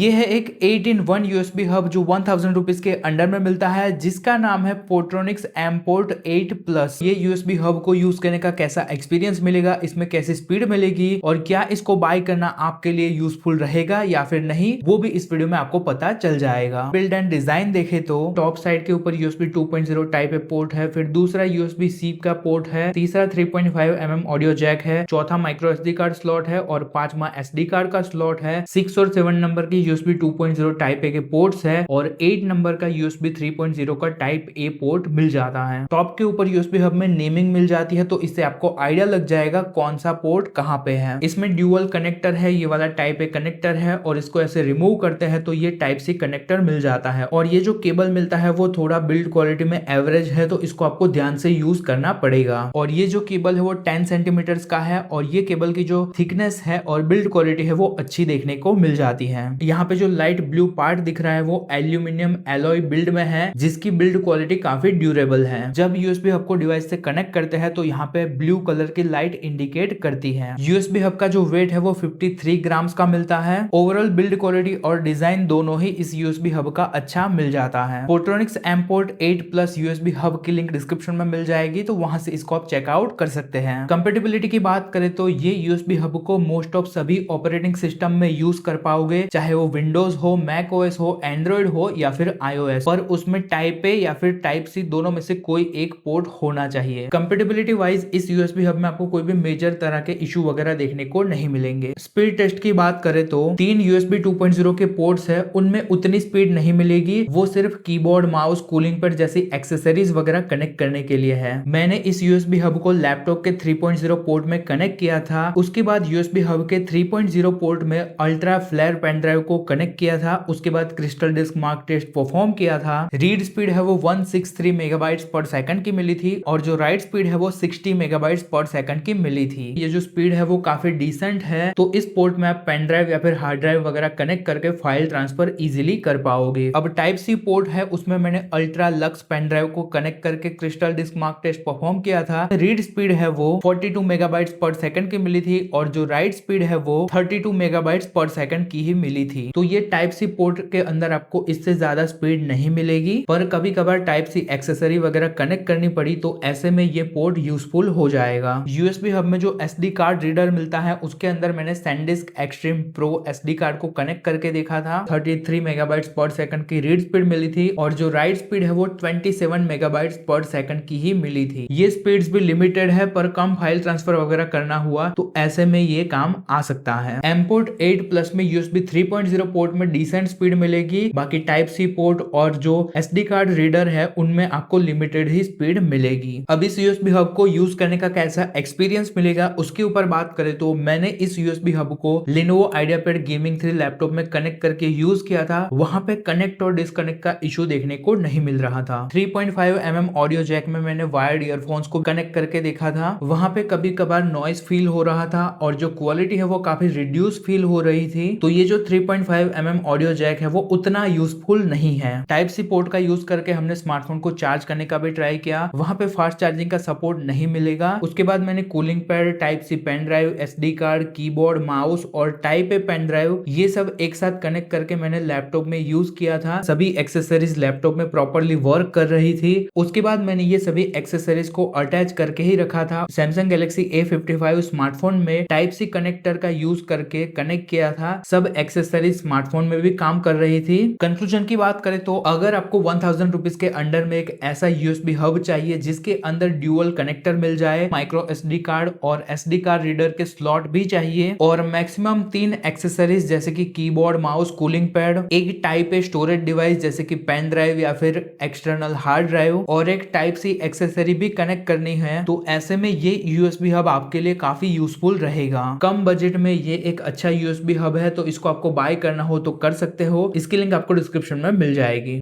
ये है एक 8-in-1 USB हब जो 1000 रुपीज के अंडर में मिलता है, जिसका नाम है पोर्ट्रॉनिक्स एमपोर्ट 8 प्लस। ये USB हब को यूज करने का कैसा एक्सपीरियंस मिलेगा, इसमें कैसी स्पीड मिलेगी और क्या इसको बाय करना आपके लिए यूजफुल रहेगा या फिर नहीं, वो भी इस वीडियो में आपको पता चल जाएगा। बिल्ड एंड डिजाइन देखे तो टॉप साइड के ऊपर USB 2.0 टाइप ए पोर्ट है, फिर दूसरा USB C का पोर्ट है, तीसरा 3.5 mm ऑडियो जैक है, चौथा माइक्रो SD कार्ड स्लॉट है और पांचवा SD कार्ड का स्लॉट है। 6 और 7 नंबर की USB 2.0 टाइप ए के पोर्ट्स है और 8 नंबर का USB 3.0 का टाइप ए पोर्ट मिल जाता है। टॉप के ऊपर USB हब में नेमिंग मिल जाती है, तो इससे आपको आइडिया लग जाएगा कौन सा पोर्ट कहां पे है। इसमें ड्यूअल कनेक्टर है, ये वाला टाइप ए कनेक्टर है और इसको ऐसे रिमूव करते हैं तो ये टाइप सी कनेक्टर मिल जाता है। और ये जो केबल मिलता है वो थोड़ा बिल्ड क्वालिटी में एवरेज है, तो इसको आपको ध्यान से यूज करना पड़ेगा। और ये जो केबल है वो 10 सेंटीमीटर का है और ये केबल की जो थिकनेस है और बिल्ड क्वालिटी है वो अच्छी देखने को मिल जाती है। यहाँ पे जो लाइट ब्लू पार्ट दिख रहा है वो एल्यूमिनियम एलॉय बिल्ड में है, जिसकी बिल्ड क्वालिटी काफी ड्यूरेबल है। जब USB हब को डिवाइस से कनेक्ट करते हैं तो यहाँ पे ब्लू कलर की लाइट इंडिकेट करती है। USB हब का जो वेट है वो 53 ग्राम्स का मिलता है। ओवरऑल बिल्ड क्वालिटी और डिजाइन दोनों ही इस USB हब का अच्छा मिल जाता है। पोर्ट्रॉनिक्स एमपोर्ट 8 प्लस USB हब की लिंक डिस्क्रिप्शन में मिल जाएगी, तो वहां से इसको आप चेकआउट कर सकते हैं। कंपेटेबिलिटी की बात करें तो ये USB हब को मोस्ट ऑफ सभी ऑपरेटिंग सिस्टम में यूज कर पाओगे, चाहे वो विंडोज हो, मैक ओएस हो, एंड्रॉइड हो या फिर iOS, पर उसमें टाइप ए या फिर टाइप सी दोनों में से कोई एक पोर्ट होना चाहिए। कंपेटेबिलिटी वाइज इस USB हब में आपको कोई भी मेजर तरह के इशू वगैरह देखने को नहीं मिलेंगे। स्पीड टेस्ट की बात करें तो 3 USB 2.0 के पोर्ट्स है, उनमें उतनी स्पीड नहीं मिलेगी, वो सिर्फ कीबोर्ड, माउस, कूलिंग पैड जैसी एक्सेसरीज वगैरह कनेक्ट करने के लिए है। मैंने इस USB हब को लैपटॉप के 3.0 पोर्ट में कनेक्ट किया था, उसके बाद USB हब के 3.0 पोर्ट में अल्ट्रा फ्लेयर पेन ड्राइव को कनेक्ट किया था, उसके बाद crystal disk mark test perform किया था। रीड स्पीड है वो 163 मेगाबाइट्स पर सेकंड की मिली थी और जो राइट स्पीड है वो 60 मेगाबाइट्स पर सेकंड की मिली थी। ये जो स्पीड है वो काफी डिसेंट है, तो इस पोर्ट में आप पेन ड्राइव या फिर हार्ड ड्राइव वगैरह कनेक्ट करके फाइल ट्रांसफर इजीली कर पाओगे। अब टाइप सी पोर्ट है, उसमें मैंने अल्ट्रा लक्स पेन ड्राइव को कनेक्ट करके crystal disk mark test perform किया था। रीड स्पीड है वो 42 मेगाबाइट्स पर सेकंड की मिली थी और जो राइट स्पीड है वो 32 मेगाबाइट्स पर सेकंड की ही मिली थी। तो ये टाइप सी पोर्ट के अंदर आपको इससे ज्यादा स्पीड नहीं मिलेगी, पर कभी कभार टाइप सी एक्सेसरी वगैरह कनेक्ट करनी पड़ी तो ऐसे में ये पोर्ट यूजफुल हो जाएगा। USB हब में जो SD कार्ड रीडर मिलता है उसके अंदर मैंने SanDisk Extreme Pro SD card को कनेक्ट करके देखा था। 33 मेगाबाइट्स पर सेकंड की रीड स्पीड मिली थी और जो राइट स्पीड है वो 27 मेगाबाइट्स पर सेकंड की ही मिली थी। ये स्पीड्स भी लिमिटेड है, पर कम फाइल ट्रांसफर वगैरह करना हुआ तो ऐसे में ये काम आ सकता है। एमपोर्ट 8 प्लस में USB 3.0 पोर्ट में डिसेंट स्पीड मिलेगी, बाकी टाइप सी पोर्ट और जो SD कार्ड रीडर है उनमें आपको लिमिटेड ही स्पीड मिलेगी। अब इस USB हब को यूज करने का कैसा एक्सपीरियंस मिलेगा उसके ऊपर बात करें तो मैंने इस USB हब को Lenovo IdeaPad Gaming 3 लैपटॉप में कनेक्ट करके यूज किया था। वहां पे कनेक्ट और डिस्कनेक्ट का इशू देखने को नहीं मिल रहा था। 3.5 mm ऑडियो जैक में मैंने वायर्ड ईयरफोन्स को कनेक्ट करके देखा था, वहां पे कभी कभार नॉइस फील हो रहा था और जो क्वालिटी है वो काफी रिड्यूस फील हो रही थी। तो ये जो 3.5 mm ऑडियो जैक है वो उतना यूजफुल नहीं है। टाइप सी पोर्ट का यूज करके हमने स्मार्टफोन को चार्ज करने का भी ट्राई किया, वहां पे फास्ट चार्जिंग का सपोर्ट नहीं मिलेगा। उसके बाद मैंने cooling pad, type C pen drive, SD card, keyboard, mouse और टाइप ए पेन ड्राइव ये सब एक साथ कनेक्ट करके मैंने लैपटॉप में यूज किया था। सभी एक्सेसरीज लैपटॉप में प्रॉपरली वर्क कर रही थी। उसके बाद मैंने ये सभी एक्सेसरीज को अटैच करके ही रखा था। सैमसंग गैलेक्सी A55 स्मार्टफोन में टाइप सी कनेक्टर का यूज करके कनेक्ट किया था। सब एक्सेसरीज स्मार्टफोन में भी काम कर रही थी। कंक्लूजन की बात करें तो अगर आपको 1000 रुपीज के अंडर में एक ऐसा USB हब चाहिए जिसके अंदर ड्यूअल कनेक्टर मिल जाए, माइक्रो SD कार्ड और SD कार्ड रीडर के स्लॉट भी चाहिए और मैक्सिमम 3 एक्सेसरीज जैसे कि कीबोर्ड, माउस, कूलिंग पैड, एक टाइप ए स्टोरेज डिवाइस जैसे कि पेन ड्राइव या फिर एक्सटर्नल हार्ड ड्राइव और एक टाइप सी एक्सेसरी भी कनेक्ट करनी है, तो ऐसे में ये USB हब आपके लिए काफी यूजफुल रहेगा। कम बजट में ये एक अच्छा USB हब है, तो इसको आपको बाय करना हो तो कर सकते हो। इसकी लिंक आपको डिस्क्रिप्शन में मिल जाएगी।